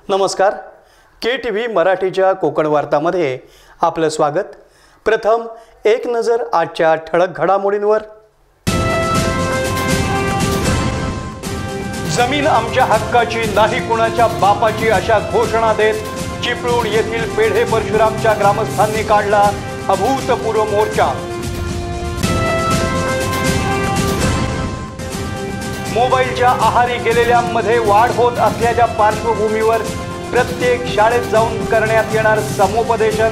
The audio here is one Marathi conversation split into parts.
नमस्कार. KTV मराठीच्या कोकण वार्तामध्ये आपलं स्वागत. प्रथम एक नजर आजच्या ठळक घडामोडींवर. जमीन आमच्या हक्काची नाही कुणाच्या बापाची अशा घोषणा देत चिपळूण येथील पेढे परशुरामच्या ग्रामस्थांनी काढला अभूतपूर्व मोर्चा. मोबाईलच्या आहारी गेलेल्यांमध्ये वाढ होत असल्याच्या पार्श्वभूमीवर प्रत्येक शाळेत जाऊन करण्यात येणार समुपदेशन.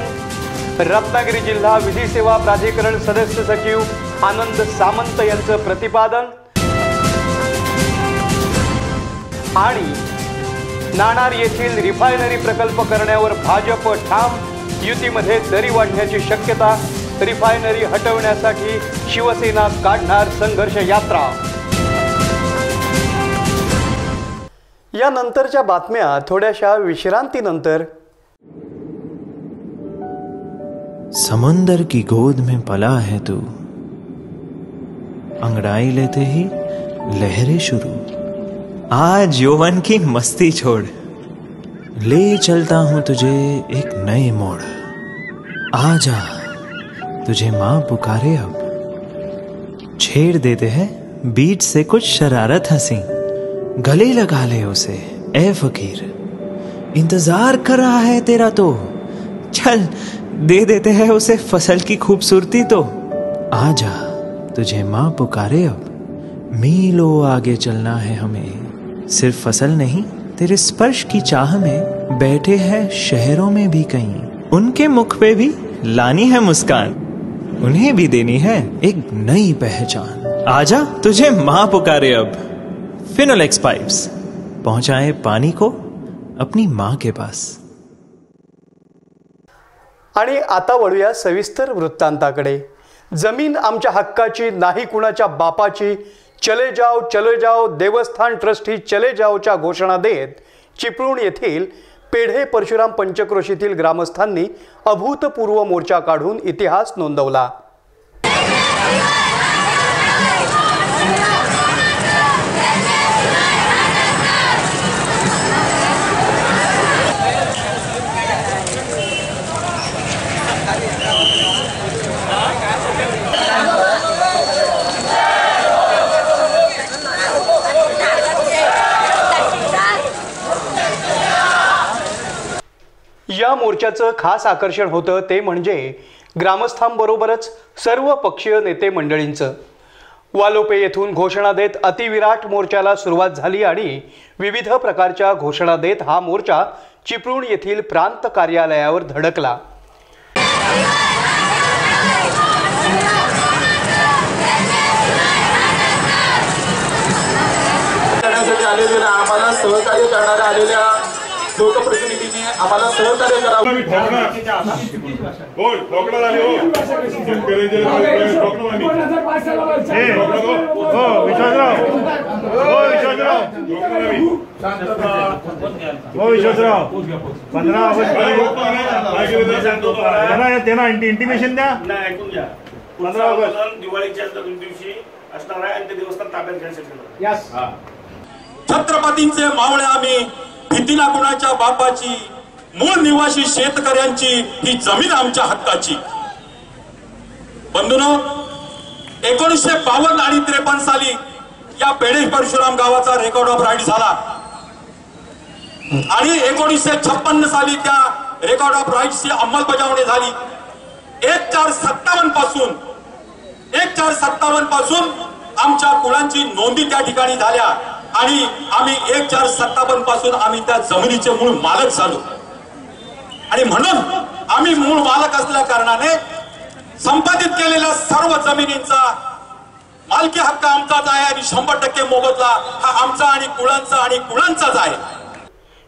रत्नागिरी जिल्हा विधी सेवा प्राधिकरण सदस्य सचिव आनंद सामंत यांचं प्रतिपादन. आणि नाणार येथील रिफायनरी प्रकल्प करण्यावर भाजप ठाम. युतीमध्ये दरी वाढण्याची शक्यता. रिफायनरी हटवण्यासाठी शिवसेना काढणार संघर्ष यात्रा. या नंतरच्या बातम्या थोड्याशा विश्रांतीनंतर. समंदर की गोद में पला है तू, अंगड़ाई लेते ही लहरें शुरू. आज यौवन की मस्ती छोड़, ले चलता हूं तुझे एक नए मोड़. आजा तुझे मां पुकारे अब, छेड़ देते हैं बीच से कुछ शरारत हंसी. गले लगा ले उसे ए फकीर, इंतजार कर रहा है तेरा तो. चल दे देते हैं उसे फसल की खूबसूरती तो. आजा तुझे मां पुकारे अब, मीलों आगे चलना है हमें. सिर्फ फसल नहीं, तेरे स्पर्श की चाह में बैठे हैं शहरों में भी कहीं. उनके मुख पे भी लानी है मुस्कान, उन्हें भी देनी है एक नई पहचान. आजा तुझे मां पुकारे अब. फिनोलेक्स पाइप्स पहुंचाए पानी को अपनी मां के पास. आणि आता वळूया सविस्तर वृत्तांताकडे. जमीन आमच्या हक्काची नाही कुणाच्या बापाची, चले जाओ देवस्थान ट्रस्टी चले जाओच्या घोषणा देत चिपळूण येथील पेढे परशुराम पंचक्रोशीतील ग्रामस्थांनी अभूतपूर्व मोर्चा काढून इतिहास नोंदवला. या मोर्चाचं खास आकर्षण होतं ते म्हणजे ग्रामस्थांबरोबरच सर्व पक्षीय नेते मंडळींचं. वालोपे येथून घोषणा देत अतिविराट मोर्चाला सुरुवात झाली आणि विविध प्रकारच्या घोषणा देत हा मोर्चा चिपळूण येथील प्रांत कार्यालयावर धडकला. आम्हाला सहकार्य करणाऱ्या आलेल्या लोकप्रतिनिधींनी आम्हाला सहकार्य करावं. त्यांना इंटिमेशन द्या. दिवाळीच्या दिवशी असणार आहे आणि ते देवस्थान ताब्यात घ्यायचं. छत्रपतींचे मावळे आम्ही, भीतीला कुणाच्या बापाची, मूळ निवासी शेतकऱ्यांची ही जमीन आमच्या हक्काची. बंधूंनो, 1952 आणि 53 साली या पेढे परशुराम गावाचा रेकॉर्ड ऑफ राईट झाला आणि 1956 साली त्या रेकॉर्ड ऑफ राईट्सची अंमलबजावणी झाली. 1457 पासून आमच्या कुळांची नोंदी त्या ठिकाणी झाल्या आणि आम्ही 1457 पासून आम्ही त्या जमिनीचे मूळ मालक झालो. आणि म्हणून आम्ही मूळ मालक असल्या कारणाने संपादित केलेल्या सर्व जमिनींचा मालकी हक्क आमचाच आहे आणि 100% मोबदला हा आमचा आणि कुळांचाच आहे.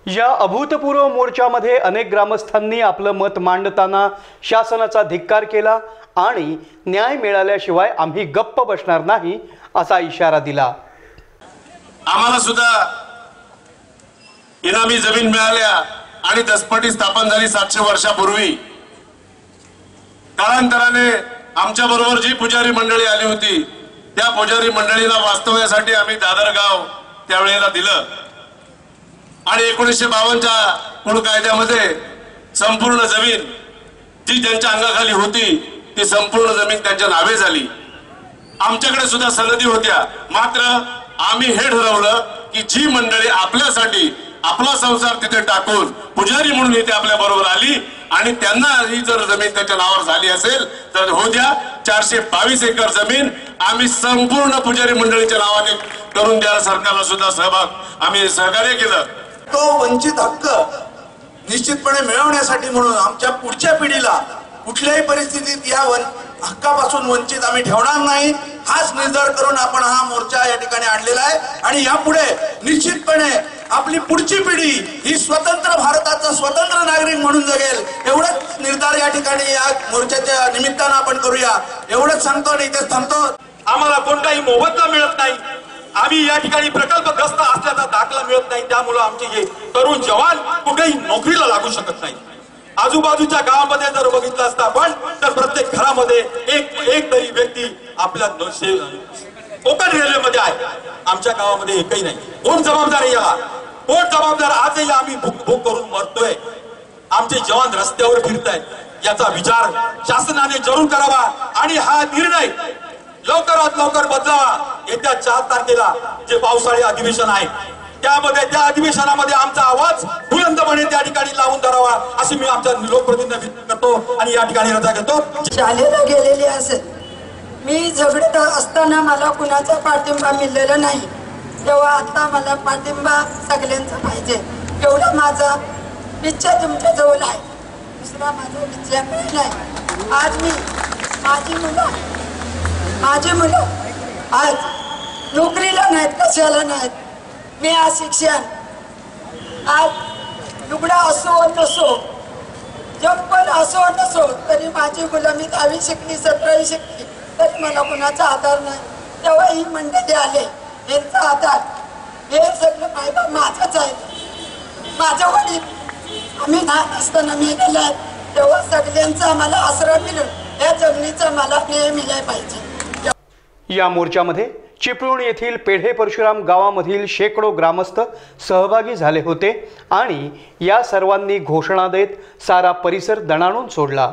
या अभूतपूर्व मोर्चामध्ये अनेक ग्रामस्थांनी आपलं मत मांडताना शासनाचा धिक्कार केला आणि न्याय मिळाल्याशिवाय आम्ही गप्प बसणार नाही असा इशारा दिला. आम्हाला सुद्धा इनामी जमीन मिळाल्या आणि दसपटी स्थापन झाली 700 वर्षापूर्वी. कालांतराने आमच्या बरोबर जी पुजारी मंडळी आली होती त्या पुजारी मंडळीला वास्तव्यासाठी आम्ही दादर गाव त्यावेळेला दिलं. आणि 1952च्या कुळ कायद्यामध्ये संपूर्ण जमीन जी त्यांच्या अंगाखाली होती ती संपूर्ण जमीन त्यांच्या नावे झाली. आमच्याकडे सुद्धा सनदी होत्या, मात्र आम्ही हे ठरवलं की जी मंडळी आपल्यासाठी आपला संसार तिथे टाकून पुजारी म्हणून इथे आपल्या बरोबर आली आणि त्यांना ही जर जमीन त्याच्या नावावर झाली असेल तर हो द्या. 422 एकर जमीन आम्ही संपूर्ण पुजारी मंडळीच्या नावाने करून द्यायला सरकारला सुद्धा आम्ही सहकार्य केलं. तो वंचित हक्क निश्चितपणे मिळवण्यासाठी म्हणून आमच्या पुढच्या पिढीला कुठल्याही परिस्थितीत या हक्कापासून वंचित आम्ही ठेवणार नाही, हाच निर्धार करून आपण हा मोर्चा या ठिकाणी आणलेला आहे. आणि यापुढे निश्चितपणे आपली पुढची पिढी ही स्वतंत्र भारताचा स्वतंत्र नागरिक म्हणून जगेल, एवढंच निर्धार या ठिकाणी या मोर्चाच्या निमित्तानं आपण करूया. एवढंच सांगतो आणि इथेच थांबतो. आम्हाला कोणताही मोबदला मिळत नाही, आम्ही या ठिकाणी प्रकल्पग्रस्त असल्याचा दाखला मिळत नाही, त्यामुळे आमचे हे तरुण जवान कुठेही नोकरीला लागू शकत नाही. आजूबाजूच्या गावामध्ये जर बघितलं असतं आपण तर प्रत्येक घरामध्ये एक तरी व्यक्ती आपल्या कोकण रेल्वेमध्ये आहे. आमच्या गावामध्ये एकही नाही. कोण जबाबदार आहे याला? कोण जबाबदार? आजही आम्ही भूक करून मरतोय, आमचे जवान रस्त्यावर फिरतायत. याचा विचार शासनाने जरूर करावा आणि हा निर्णय लवकरात लवकर बदलावा. येत्या 4 तारखेला जे पावसाळी अधिवेशन आहे त्या अधिवेशनामध्ये आमचा आवाज बुलंदपणे त्या ठिकाणी लावून धरावा अशी मी आमच्या लोकप्रतिनिधी करतो आणि या ठिकाणी रजा घेतो. शाळेला गेलेली असेल, मी झगडत असताना मला कुणाचा पाठिंबा मिळलेला नाही, तेव्हा आता मला पाठिंबा सगळ्यांचा पाहिजे एवढा माझा इच्छा तुमच्या जवळ आहे. दुसरा माझा इच्छा नाही. आज मी माझी मुलं आज नोकरीला नाहीत, कशाला नाहीत. मी आज शिक्षण आज लुगडा असो नसो, चप्पल असो नसो, तरी माझी मुलं, मी 10वी शिकली 17वी शिकली तरी मला कुणाचा आधार नाही. तेव्हा ही मंडळी आले, यांचा आधार हे सगळं मायबाप माझंच आहे. माझ्या वडील आम्ही लहान असताना मी गेला तेव्हा सगळ्यांचा आम्हाला आसरा मिळून या जमिनीचा मला न्याय मिळाला पाहिजे. या मोर्चामध्ये चिपळूण येथील पेढे परशुराम गावामधील शेकडो ग्रामस्थ सहभागी झाले होते आणि या सर्वांनी घोषणा देत सारा परिसर दणाणून सोडला.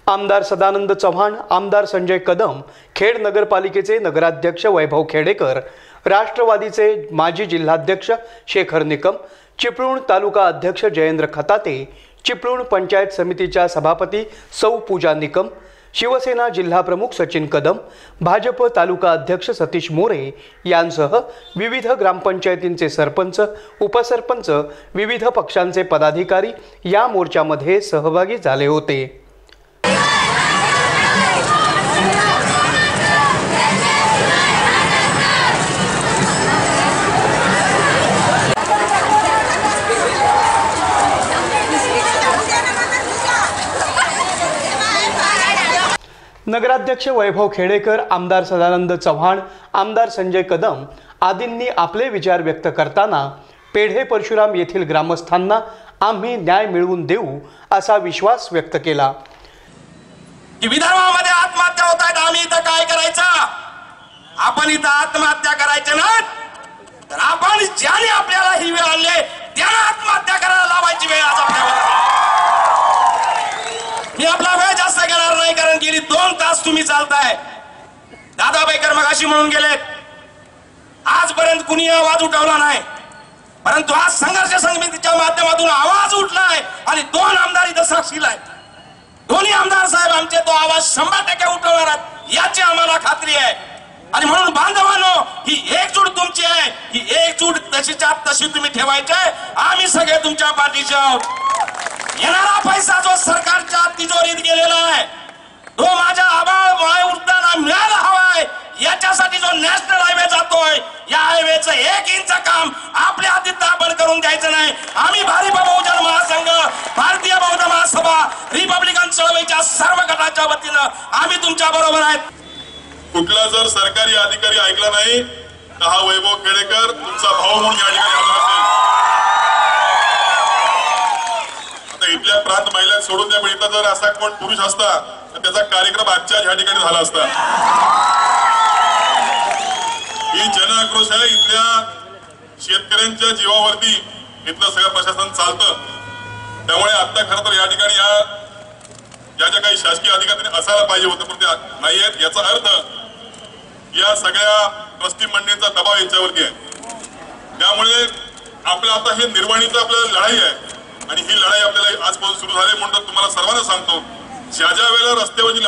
आमदार सदानंद चव्हाण, आमदार संजय कदम, खेड नगरपालिकेचे नगराध्यक्ष वैभव खेडेकर, राष्ट्रवादीचे माजी जिल्हाध्यक्ष शेखर निकम, चिपळूण तालुका अध्यक्ष जयेंद्र खताते, चिपळूण पंचायत समितीच्या सभापती सौ पूजा निकम, शिवसेना जिल्हाप्रमुख सचिन कदम, भाजप तालुका अध्यक्ष सतीश मोरे यांसह विविध ग्रामपंचायतींचे सरपंच, उपसरपंच, विविध पक्षांचे पदाधिकारी या मोर्चामध्ये सहभागी झाले होते. नगराध्यक्ष वैभव खेडेकर, आमदार सदानंद चव्हाण, आमदार संजय कदम आदींनी आपले विचार व्यक्त करताना पेढे परशुराम येथील ग्रामस्थांना आम्ही न्याय मिळवून देऊ असा विश्वास व्यक्त केला. विदर्भामध्ये आत्महत्या होत आहेत, आम्ही इथं काय करायचं? आपण इथं आत्महत्या करायचे ना, तर आपण ज्याने आपल्याला ही वेळ आणली त्याला आत्महत्या करायला लावायची वेळ आज आपल्याला. मी आपला वेळ जास्त घेणार नाही, कारण गेली 2 तास तुम्ही चालताय. दादा बाईकर मगाशी म्हणून गेलेत, आजपर्यंत कुणी आवाज उठवला नाही, परंतु आज संघर्ष समितीच्या माध्यमातून आवाज उठलाय आणि 2 आमदार इथं साक्षीला आहेत. दोन्ही आमदार साहेब आमचे तो आवाज 100% उठवणार आहेत याची आम्हाला खात्री आहे. आणि म्हणून बांधवांनो, ही एकजूट तुमची आहे, ही एकजूट तशीच्या तशी तुम्ही ठेवायची आहे. आम्ही सगळे तुमच्या पाठीशी आहोत. येणारा पैसा जो सरकारच्या तिजोरीत गेलेला आहे तो माझ्या आबाळ माय उडताना मिळायला हवाय. याच्यासाठी जो नॅशनल हायवे जातोय, या हायवेचं 1 इंच काम आपल्या हाती आपण करून द्यायचं नाही. आम्ही भारिप बहुजन महासंघ समाजाच्या वतीनं आम्ही तुमच्या बरोबर आहेत. कुठला जर सरकारी अधिकारी ऐकला नाही तर हा वैभव खेडेकर तुमचा भाऊ म्हणून या ठिकाणी आला असेल. आता इथल्या प्रांत महिला सोडून द्या, पण इथं जर असा कोण पुरुष असता तर त्याचा कार्यक्रम आजच्या ह्या ठिकाणी झाला असता. ही जन आक्रोश आहे. इथल्या शेतकऱ्यांच्या जीवावरती इथलं सगळं प्रशासन चालतं. त्यामुळे आता खरं तर या ठिकाणी या ज्या काही शासकीय अधिकारी असायला पाहिजे होतं पण ते नाही आहेत. याचा अर्थ या सगळ्या ट्रस्टी मंडळींचा दबाव यांच्यावरती आहे. त्यामुळे आपलं आता हे निर्वाणीचं आपल्याला लढाई आहे आणि ही लढाई आपल्याला आजपासून सुरू झाली. म्हणून तुम्हाला सर्वांना सांगतो, ज्या वेळेला रस्त्यावरची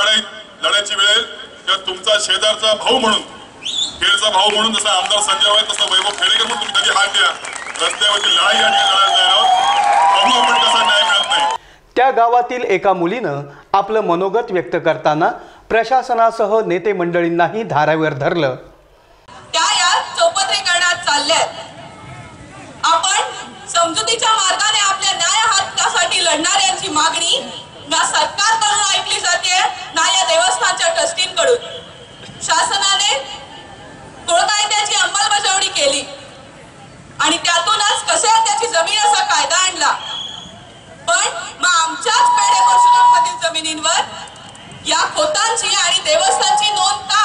लढायची वेळ तेव्हा तुमचा शेजारचा भाऊ म्हणून, खेडचा भाऊ म्हणून जसा आमदार संजय आहे तसा वैभव खेडेकर म्हणून तुम्ही कधी हात द्या. रस्त्यावरची लढाई या ठिकाणी लढायला तयार आहोत. बघू आपण कसा न्याय मिळत नाही. त्या गावातील एका मुलीनं आपलं मनोगत व्यक्त करताना प्रशासनासह नेते मंडळींनाही धारावर धरलं. त्या या चौपदरीकरणात चालल्यात. आपण समजुतीच्या मार्गाने आपल्या न्याय हक्कासाठी लढणाऱ्यांची मागणी ना सरकारकडून ऐकली जाते ना या देवस्थानच्या ट्रस्टींकडून. शासनाने कुळकायद्याची अंमलबजावणी केली आणि त्यातूनच कसे त्याची जमीन असा कायदा आणला. पण मग आमच्याच पेढेपरशुराममधील जमिनींवर या खोतांची आणि देवस्थानची नोंद का,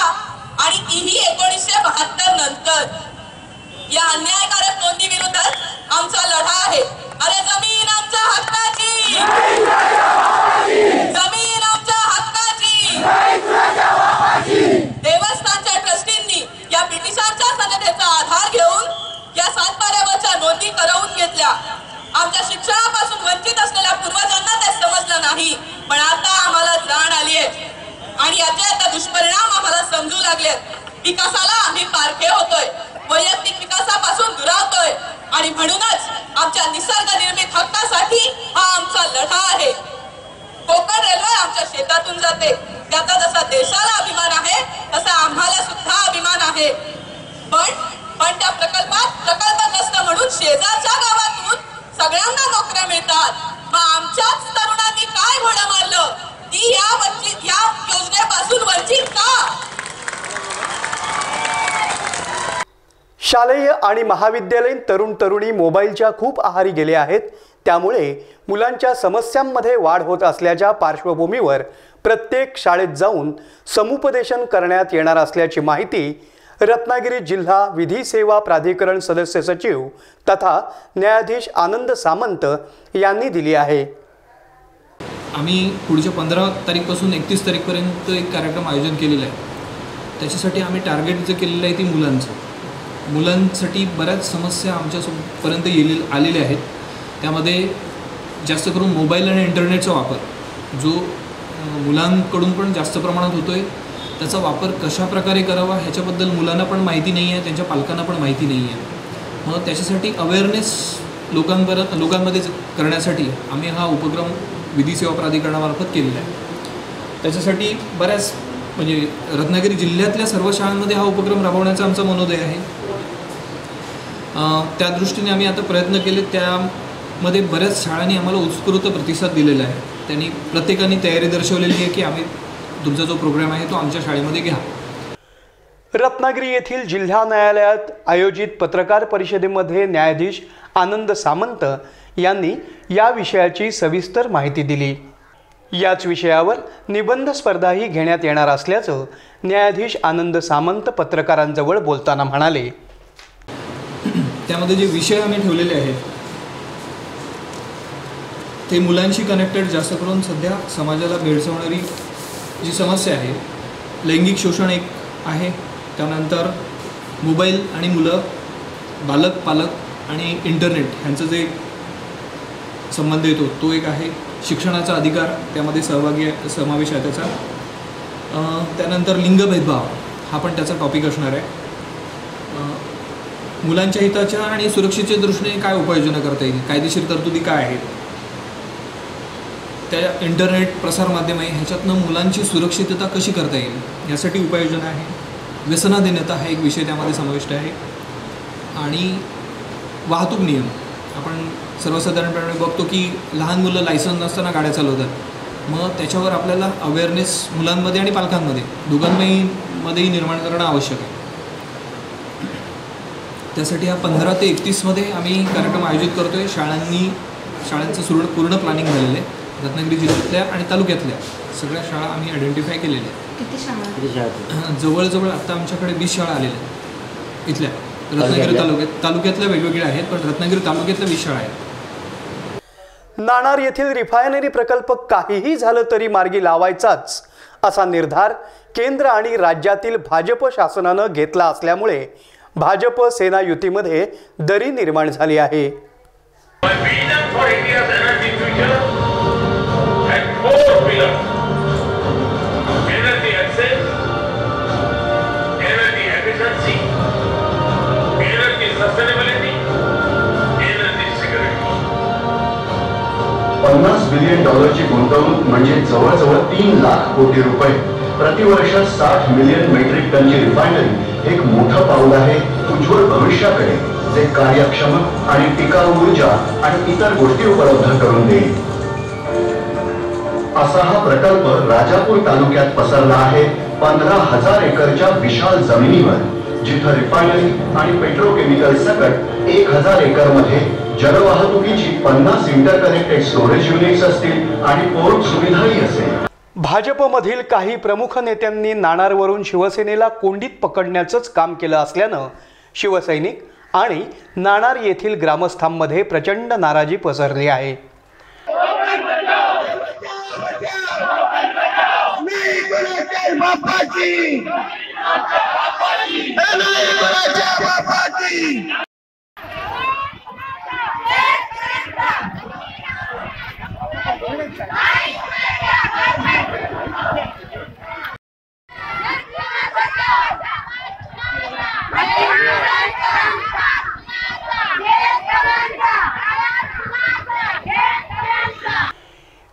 आणि तीही 1972 नंतर. या अन्यायकारक नोंदी विरोधात आमचा लढा आहे. अरे जमीन आमच्या हक्काची, जमीन आमच्या हक्काची. देवस्थानच्या ट्रस्टींनी या ब्रिटिशांच्या सनदेचा आधार घेऊन या सातबाऱ्यावरच्या नोंदी करवून घेतल्या. आमच्या शिक्षणापासून वंचित असलेल्या पूर्वजांना ते समजलं नाही, पण आता आम्हाला जाण आली आहे आणि याचे आता दुष्परिणाम आम्हाला समजू लागलेत. विकासाला आम्ही पारखे होतोय, वैयक्तिक विकासापासून दुरावतोय आणि म्हणूनच आमच्या निसर्ग निर्मित हक्कासाठी हा आमचा लढा आहे. कोकण रेल्वे आमच्या शेतातून जाते, त्याचा जसा देशाला अभिमान आहे तसा आम्हाला सुद्धा अभिमान आहे. पण त्या प्रकल्पग्रस्त म्हणून शेजारच्या गावातून सगळ्यांना नोकऱ्या मिळतात. मग आमच्याच तरुणांनी काय घोडं मारलं ती या योजनेपासून वंचित का? शालेय आणि महाविद्यालयीन तरुण तरुणी मोबाईलच्या खूप आहारी गेले आहेत. त्यामुळे मुलांच्या समस्यांमध्ये वाढ होत असल्याच्या पार्श्वभूमीवर प्रत्येक शाळेत जाऊन समुपदेशन करण्यात येणार असल्याची माहिती रत्नागिरी जिल्हा विधी सेवा प्राधिकरण सदस्य सचिव तथा न्यायाधीश आनंद सामंत यांनी दिली आहे. आम्ही पुढच्या 15 तारीखपासून 31 तारीखपर्यंत एक कार्यक्रम आयोजन केलेला आहे. त्याच्यासाठी आम्ही टार्गेट जे केलेलं आहे ती मुलांसाठी बऱ्याच समस्या आमच्यापर्यंत आलेल्या आहेत. त्यामध्ये जास्त करून मोबाईल आणि इंटरनेटचा वापर जो मुलांकडून पण जास्त प्रमाणात होतो आहे, त्याचा वापर कशा प्रकारे करावा ह्याच्याबद्दल मुलांना पण माहिती नाही आहे, त्यांच्या पालकांना पण माहिती नाही आहे. मग त्याच्यासाठी अवेअरनेस लोकांमध्ये करण्यासाठी आम्ही हा उपक्रम विधी सेवा प्राधिकरणामार्फत केलेला आहे. त्याच्यासाठी बऱ्याच रत्नागिरी जिल्ह्यातल्या सर्व शाळांमध्ये हा उपक्रम राबवण्याचा आमचा मनोदय आहे. त्या दृष्टीने आम्ही आता प्रयत्न केले. त्यामध्ये बऱ्याच शाळांनी आम्हाला उत्स्फूर्त प्रतिसाद दिलेला आहे. त्यांनी प्रत्येकाने तयारी दर्शवलेली आहे की आम्ही तुमचा जो प्रोग्राम आहे तो आमच्या शाळेमध्ये घ्या. रत्नागिरी येथील जिल्हा न्यायालयात आयोजित पत्रकार परिषदेमध्ये न्यायाधीश आनंद सामंत यांनी या विषयाची सविस्तर माहिती दिली. याच विषयावर निबंध स्पर्धाही घेण्यात येणार असल्याचं न्यायाधीश आनंद सामंत पत्रकारांजवळ बोलताना म्हणाले. त्यामध्ये जे विषय आम्ही ठेवलेले आहेत ते मुलांशी कनेक्टेड, जास्त करून सध्या समाजाला भेडसावणारी जी समस्या आहे, लैंगिक शोषण एक आहे, त्यानंतर मोबाईल आणि मुलं, पालक आणि इंटरनेट ह्यांचं जे संबंध येतो तो एक आहे, शिक्षणाचा अधिकार त्यामध्ये समावेश आहे त्याचा, त्यानंतर लिंग भेदभाव हा पण त्याचा टॉपिक असणार आहे. मुलांच्या हिताच्या आणि सुरक्षेच्या दृष्टीने काय उपाययोजना करता येईल, कायदेशीर तरतुदी काय आहेत, त्या इंटरनेट प्रसारमाध्यम आहे ह्याच्यातनं मुलांची सुरक्षितता कशी करता येईल यासाठी उपाययोजना आहे. व्यसनाधीनता हा एक विषय त्यामध्ये समाविष्ट आहे. आणि वाहतूक नियम, आपण सर्वसाधारणपणे बघतो की लहान मुलं लायसन्स नसताना गाड्या चालवतात. मग त्याच्यावर आपल्याला अवेअरनेस मुलांमध्ये आणि पालकांमध्ये दोघांमध्येही निर्माण करणं आवश्यक आहे. त्यासाठी हा 15 ते 31मध्ये आम्ही कार्यक्रम आयोजित करतो आहे. शाळांचं पूर्ण प्लॅनिंग झालेलं आहे. रत्नागिरी जिल्ह्यातल्या आणि तालुक्यातल्या सगळ्या शाळा आम्ही आयडेंटिफाय केलेल्या आहेत. किती शाळा? जवळजवळ आता आमच्याकडे 20 शाळा आलेल्या आहेत इथल्या. रत्नागिरी तालुक्यातल्या वेगवेगळ्या आहेत, पण रत्नागिरी तालुक्यातल्या 20 शाळा आहेत. नाणार येथील रिफायनरी प्रकल्प काहीही झालं तरी मार्गी लावायचाच असा निर्धार केंद्र आणि राज्यातील भाजप शासनानं घेतला असल्यामुळे भाजप सेना युतीमध्ये दरी निर्माण झाली आहे. $50 बिलियन गुंतवणूक म्हणजे जवळजवळ 3 लाख कोटी रुपये. प्रतिवर्ष 60 मिलियन मेट्रिक टनची रिफायनरी एक मोठं पाऊल आहे उज्ज्वल भविष्याकडे, जे कार्यक्षम आणि टिकाऊ ऊर्जा आणि इतर गोष्टी उपलब्ध करून देईल. असा हा प्रकल्प राजापूर तालुक्यात पसरला आहे. 15,000 एकरच्या विशाल जमिनीवर, जिथं रिफायनरी आणि पेट्रोकेमिकल सकट 1,000 एकर मध्ये जलवाहतुकीची 50 इंटरकनेक्टेड स्टोरेज युनिट्स असतील आणि पोर्ट सुविधाही असेल. भाजपमधील काही प्रमुख नेत्यांनी नाणारवरून शिवसेनेला कोंडीत पकडण्याचंच काम केलं असल्यानं शिवसैनिक आणि नाणार येथील ग्रामस्थांमध्ये प्रचंड नाराजी पसरली आहे.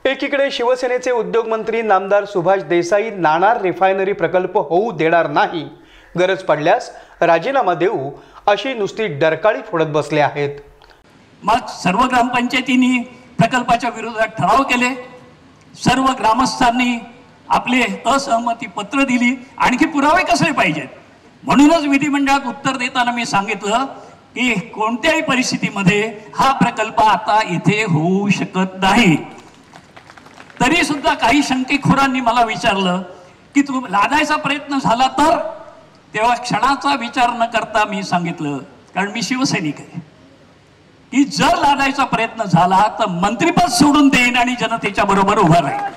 एकीकडे शिवसेनेचे उद्योगमंत्री नामदार सुभाष देसाई नाणार रिफायनरी प्रकल्प होऊ देणार नाही, गरज पडल्यास राजीनामा देऊ अशी नुसती डरकाळी फोडत बसले आहेत. मग सर्व ग्रामपंचायतींनी प्रकल्पाच्या विरोधात ठराव केले. सर्व ग्रामस्थांनी आपले असहमती पत्र दिली. आणखी पुरावे कसले पाहिजेत? म्हणूनच विधिमंडळात उत्तर देताना मी सांगितलं की कोणत्याही परिस्थितीमध्ये हा प्रकल्प आता इथे होऊ शकत नाही. तरी सुद्धा काही शंकेखोरांनी मला विचारलं की तू लादायचा प्रयत्न झाला तर, तेव्हा क्षणाचा विचार न करता मी सांगितलं, कारण मी शिवसैनिक आहे, की जर लादायचा प्रयत्न झाला तर मंत्रिपद सोडून देईन आणि जनतेच्या बरोबर उभा राहील.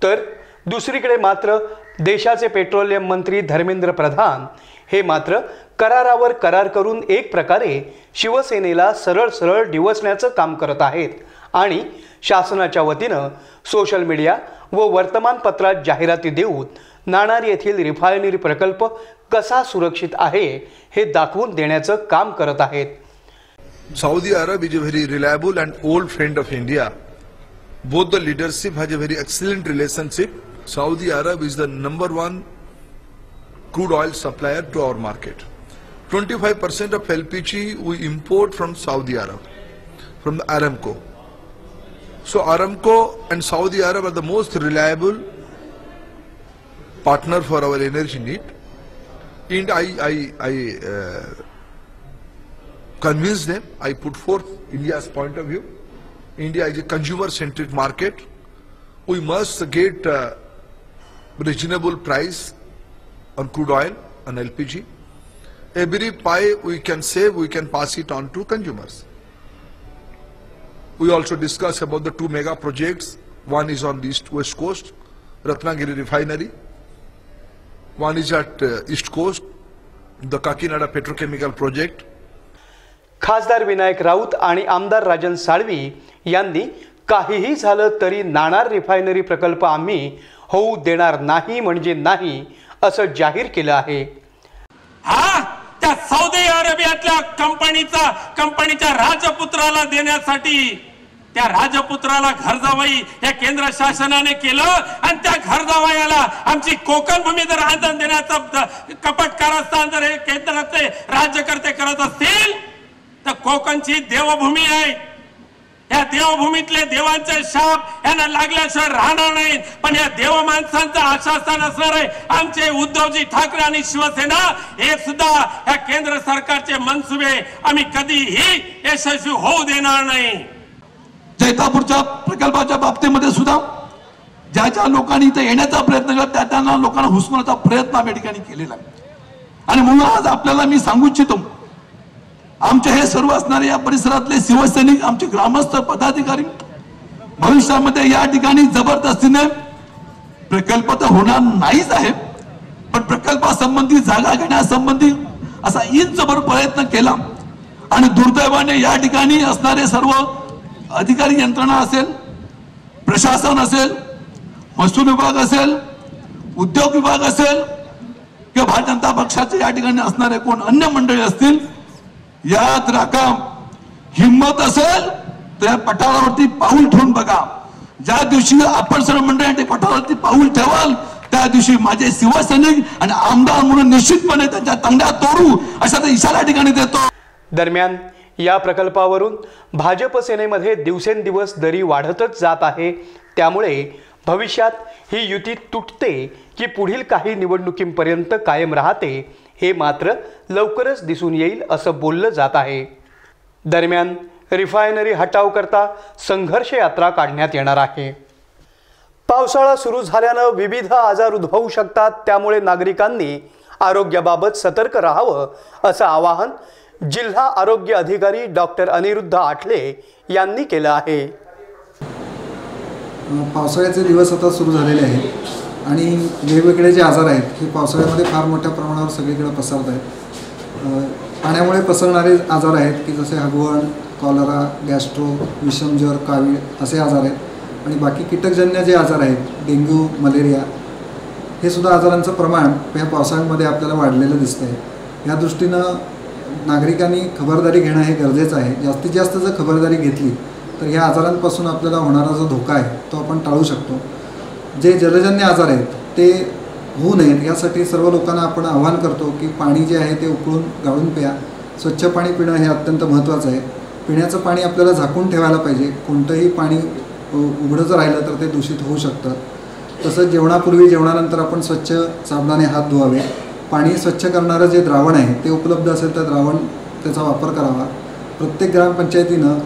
तर दुसरीकडे मात्र देशाचे पेट्रोलियम मंत्री धर्मेंद्र प्रधान हे मात्र करारावर करार करून एक प्रकारे शिवसेनेला सरळ सरळ डिवचण्याचं काम करत आहेत आणि शासनाच्या वतीनं सोशल मीडिया व वर्तमानपत्रात जाहिराती देऊन नाणार येथील रिफायनरी प्रकल्प कसा सुरक्षित आहे हे दाखवून देण्याचं काम करत आहेत. Saudi Arab is a very reliable and old friend of India. Both the leadership has a very excellent relationship. Saudi Arab is the #1 crude oil supplier to our market. 25% of LPG we import from Saudi Arab, from the Aramco. So Aramco and Saudi Arab are the most reliable partner for our energy need. And I convinced them, I put forth India's point of view. India is a consumer-centric market. We must get reasonable price on crude oil, on LPG. Every pie we can save, we can pass it on to consumers. We also discuss about the 2 mega projects. One is on the west coast, Ratnagiri refinery. One is at east coast, the Kakinada petrochemical project. खासदार विनायक राऊत आणि आमदार राजन साळवी यांनी काहीही झालं तरी नाणार रिफायनरी प्रकल्प आम्ही होऊ देणार नाही म्हणजे नाही असं जाहीर केलं आहे. हा त्या सौदी अरेबियातल्या कंपनीच्या राजपुत्राला देण्यासाठी, त्या राजपुत्राला घरजावाई या केंद्र शासनाने केलं आणि त्या घरजावायाला आमची कोकण भूमी जर आंदोलन देण्याचा कपट कारस्थान जर हे केंद्राचे राज्यकर्ते करत असतील तर कोकणची देवभूमी आहे, या देवभूमीतले देवांचे शाप यांना लागल्याशिवाय राहणार नाहीत. पण या देव माणसांचं आश्वासन असणार आहे आमचे उद्धवजी ठाकरे आणि शिवसेना हे सुद्धा या केंद्र सरकारचे मनसुबे आम्ही कधीही यशस्वी होऊ देणार नाही. जैतापूरच्या प्रकल्पाच्या बाबतीमध्ये सुद्धा ज्या ज्या लोकांनी इथे येण्याचा प्रयत्न केला त्या लोकांना हुसमवण्याचा प्रयत्न आम्ही ठिकाणी केलेला आहे. आणि म्हणून आज आपल्याला मी सांगू इच्छितो, आमचे हे सर्व असणारे या परिसरातले शिवसैनिक, आमचे ग्रामस्थ पदाधिकारी भविष्यामध्ये या ठिकाणी जबरदस्तीने प्रकल्प तर होणार नाहीच आहे, पण प्रकल्पासंबंधी जागा घेण्यासंबंधी असा इंचभर प्रयत्न केला. आणि दुर्दैवाने या ठिकाणी असणारे सर्व अधिकारी यंत्रणा असेल, प्रशासन असेल, महसूल विभाग असेल, उद्योग विभाग असेल किंवा भारतीय जनता पक्षाचे या ठिकाणी असणारे कोण अन्य मंडळी असतील, याद राखा, हिम्मत असेल तर या पठारावरती पाऊल ठेवून बघा. ज्या दिवशी आपण सर्व मंडळी पठारावरती पाऊल ठेवाल त्या दिवशी माझे शिवसैनिक आणि आमदार म्हणून निश्चितपणे त्यांच्या तंगड्या तोडू अशा इशारा ठिकाणी देतो. दरम्यान या प्रकल्पावरून भाजप सेनेमध्ये दिवसेंदिवस दरी वाढतच जात आहे. त्यामुळे भविष्यात ही युती तुटते की पुढील काही निवडणुकींपर्यंत कायम राहते हे मात्र लवकरच दिसून येईल असं बोललं जात आहे. दरम्यान रिफायनरी हटाव करता संघर्ष यात्रा काढण्यात येणार आहे. पावसाळा सुरू झाल्यानं विविध आजार उद्भवू शकतात. त्यामुळे नागरिकांनी आरोग्याबाबत सतर्क राहावं असं आवाहन जिल्हा आरोग्य अधिकारी डॉक्टर अनिरुद्ध आठले यांनी केलं आहे. पावसाळ्याचे दिवस आता सुरू झालेले आहेत आणि वेगवेगळे जे आजार आहेत हे पावसाळ्यामध्ये फार मोठ्या प्रमाणावर सगळीकडे पसरत आहेत. पाण्यामुळे पसरणारे आजार आहेत की जसे हगवण, कॉलरा, गॅस्ट्रो, विषमज्वर, कावीळ असे आजार आहेत. आणि बाकी कीटकजन्य जे आजार आहेत, डेंग्यू, मलेरिया, हे सुद्धा आजारांचं प्रमाण या पावसाळ्यामध्ये आपल्याला वाढलेलं दिसतं आहे. या दृष्टीनं नागरिकांनी खबरदारी घेणं हे गरजेचं आहे. जास्तीत जास्त जर खबरदारी घेतली तर ह्या आजारांपासून आपल्याला होणारा जो धोका आहे तो आपण टाळू शकतो. जे जलजन्य आजार आहेत ते होऊ नयेत यासाठी सर्व लोकांना आपण आवाहन करतो की पाणी जे आहे ते उकळून गाळून प्या. स्वच्छ पाणी पिणं हे अत्यंत महत्त्वाचं आहे. पिण्याचं पाणी आपल्याला झाकून ठेवायला पाहिजे. कोणतंही पाणी उघडं जर राहिलं तर ते दूषित होऊ शकतं. तसंच जेवणापूर्वी जेवणानंतर आपण स्वच्छ साबणाने हात धुवावे. पाणी स्वच्छ करणारं जे द्रावण आहे ते उपलब्ध असेल तर द्रावण त्याचा वापर करावा. प्रत्येक ग्रामपंचायतीनं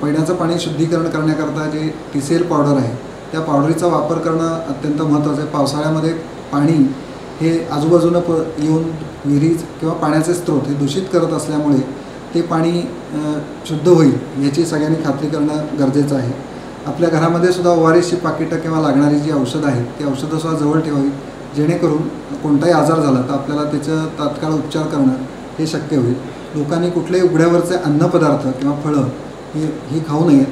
पिण्याचं पाणी शुद्धीकरण करण्याकरता जे TCL पावडर आहे त्या पावडरीचा वापर करणं अत्यंत महत्त्वाचं आहे. पावसाळ्यामध्ये पाणी हे आजूबाजूनं येऊन विहिरीज किंवा पाण्याचे स्रोत हे दूषित करत असल्यामुळे ते पाणी शुद्ध होईल याची सगळ्यांनी खात्री करणं गरजेचं आहे. आपल्या घरामध्ये सुद्धा ORSची पाकिटं किंवा लागणारी जी औषधं आहेत ती औषधंसुद्धा जवळ ठेवावी जेणेकरून कोणताही आजार झाला तर आपल्याला त्याचं तात्काळ उपचार करणं हे शक्य होईल. लोकांनी कुठल्याही उघड्यावरचे अन्नपदार्थ किंवा फळं ही खाऊ नयेत.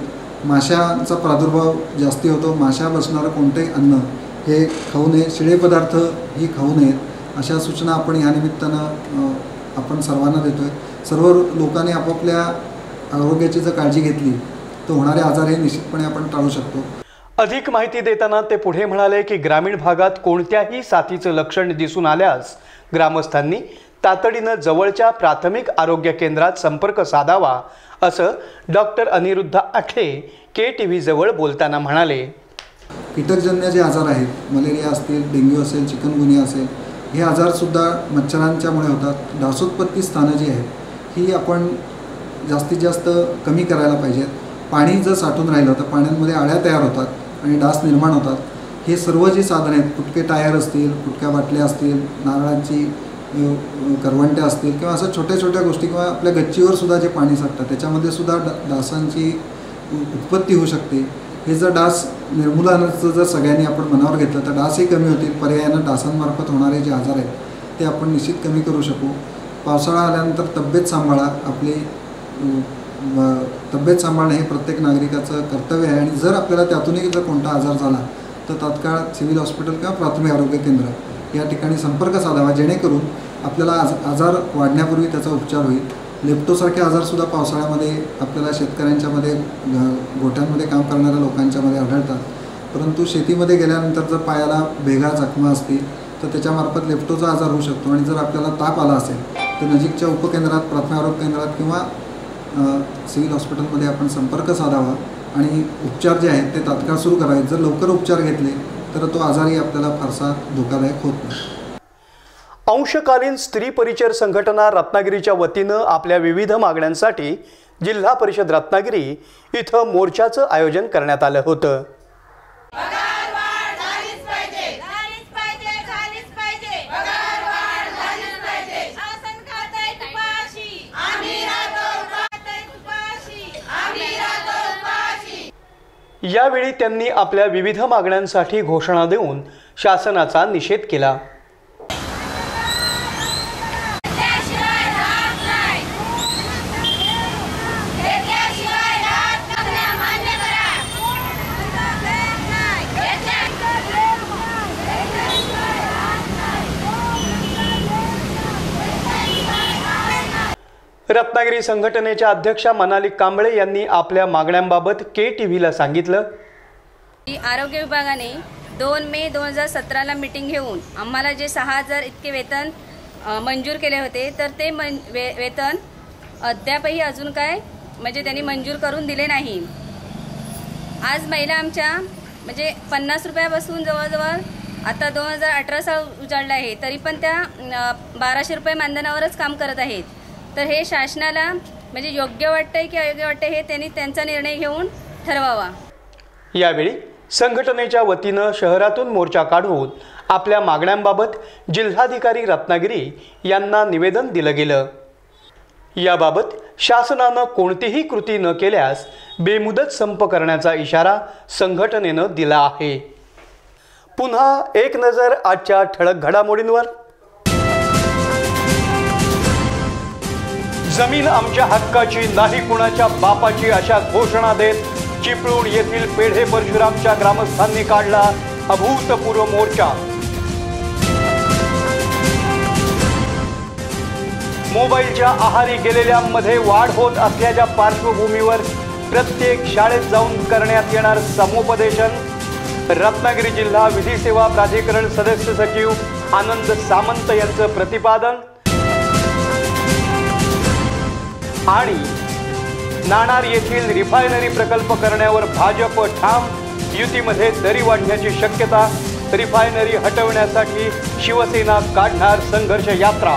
माशांचा प्रादुर्भाव जास्ती होतो. माशा बसणारं कोणतेही अन्न हे खाऊ नये. शिळे पदार्थ ही खाऊ नयेत अशा सूचना आपण या निमित्तानं आपण सर्वांना देतो आहे. सर्व लोकांनी आपापल्या आरोग्याची जर काळजी घेतली तर होणारे आजार हे निश्चितपणे आपण टाळू शकतो. अधिक माहिती देताना ते पुढे म्हणाले की ग्रामीण भागात कोणत्याही साथीचं लक्षण दिसून आल्यास ग्रामस्थांनी तातडीनं जवळच्या प्राथमिक आरोग्य केंद्रात संपर्क साधावा असं डॉक्टर अनिरुद्ध आठले KTV जवळ बोलताना म्हणाले. कीटकजन्य जे आजार आहेत, मलेरिया असतील, डेंग्यू असेल, चिकनगुनिया असेल, हे आजारसुद्धा मच्छरांच्यामुळे होतात. डासोत्पत्ती स्थानं जी आहेत ही आपण जास्तीत जास्त कमी करायला पाहिजेत. पाणी जर साठून राहिलं तर पाण्यांमध्ये आळ्या तयार होतात आणि डास निर्माण होतात. हे सर्व जे साधन आहेत, फुटके टायर असतील, फुटक्या बाटल्या असतील, नारळाची करवंट्या असतील किंवा असं छोट्या छोट्या गोष्टी किंवा आपल्या गच्चीवर सुद्धा जे पाणी साठतं त्याच्यामध्ये सुद्धा डासांची उत्पत्ती होऊ शकते. हे जर डास निर्मूलनाचं जर सगळ्यांनी आपण मनावर घेतलं तर डासही कमी होतील. पर्यायानं डासांमार्फत होणारे जे आजार आहेत ते आपण निश्चित कमी करू शकू. पावसाळा आल्यानंतर तब्येत सांभाळा. आपली तब्येत सांभाळणं हे प्रत्येक नागरिकाचं कर्तव्य आहे. आणि जर आपल्याला त्यातूनही जर कोणता आजार झाला तर तात्काळ सिव्हिल हॉस्पिटल किंवा प्राथमिक आरोग्य केंद्र या ठिकाणी संपर्क साधावा जेणेकरून आपल्याला आजार वाढण्यापूर्वी त्याचा उपचार होईल. लेप्टोसारखे आजारसुद्धा पावसाळ्यामध्ये आपल्याला शेतकऱ्यांच्यामध्ये गोठ्यांमध्ये काम करणाऱ्या लोकांच्यामध्ये आढळतात. परंतु शेतीमध्ये गेल्यानंतर जर पायाला भेगा जखमा असतील तर त्याच्यामार्फत लेप्टोचा आजार होऊ शकतो. आणि जर आपल्याला ताप आला असेल तर नजीकच्या उपकेंद्रात, प्राथमिक आरोग्य केंद्रात किंवा सिव्हिल हॉस्पिटलमध्ये आपण संपर्क साधावा आणि उपचार जे आहेत ते तात्काळ सुरू करावेत. जर लवकर उपचार घेतले तर तो आजारही आपल्याला फारसा धोकादायक होत नाही. अंशकालीन स्त्री परिचर संघटना रत्नागिरीच्या वतीनं आपल्या विविध मागण्यांसाठी जिल्हा परिषद रत्नागिरी इथं मोर्चाचं आयोजन करण्यात आलं होतं. यावेळी त्यांनी आपल्या विविध मागण्यांसाठी घोषणा देऊन शासनाचा निषेध केला. रत्नागिरी संघटनेच्या अध्यक्षा मनाली कांबळे यांनी आपल्या मागण्यांबाबत KTVला सांगितलं. आरोग्य विभागाने 2 मे 2017ला मीटिंग घेऊन आम्हाला जे 6000 इतके वेतन मंजूर केले होते तर ते वेतन अद्यापही अजून काय म्हणजे त्यांनी मंजूर करून दिले नाही. आज महिला आमच्या म्हणजे 50 रुपयापासून जवळजवळ आता 2018 साल उजाडलं आहे तरी पण त्या 1200 रुपये मानधनावरच काम करत आहेत. तर हे शासनाला म्हणजे योग्य वाटतंय की अयोग्य वाटतंय हे त्यांनी त्यांचा निर्णय घेऊन ठरवावा. यावेळी संघटनेच्या वतीनं शहरातून मोर्चा काढून आपल्या मागण्यांबाबत जिल्हाधिकारी रत्नागिरी यांना निवेदन दिलं गेलं. याबाबत शासनानं कोणतीही कृती न केल्यास बेमुदत संप करण्याचा इशारा संघटनेनं दिला आहे. पुन्हा एक नजर आजच्या ठळक घडामोडींवर. जमीन आमच्या हक्काची नाही कुणाच्या बापाची अशा घोषणा देत चिपळूण येथील पेढे परशुरामच्या ग्रामस्थांनी काढला अभूतपूर्व मोर्चा. मोबाईलच्या आहारी गेलेल्यांमध्ये वाढ होत असल्याच्या पार्श्वभूमीवर प्रत्येक शाळेत जाऊन करण्यात येणार समुपदेशन. रत्नागिरी जिल्हा विधी सेवा प्राधिकरण सदस्य सचिव आनंद सामंत यांचं प्रतिपादन. आणि नाणार येथील रिफायनरी प्रकल्प करण्यावर भाजप ठाम. युतीमध्ये दरी वाढण्याची शक्यता. रिफायनरी हटवण्यासाठी शिवसेना काढणार संघर्ष यात्रा.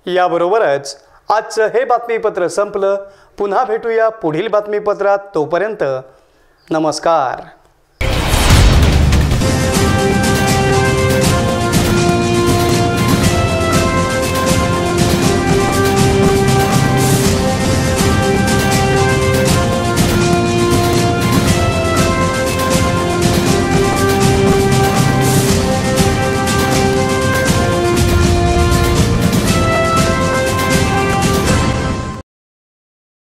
याबरोबरच आजचं हे बातमीपत्र संपलं. पुन्हा भेटूया पुढील बातमीपत्रात. तोपर्यंत नमस्कार.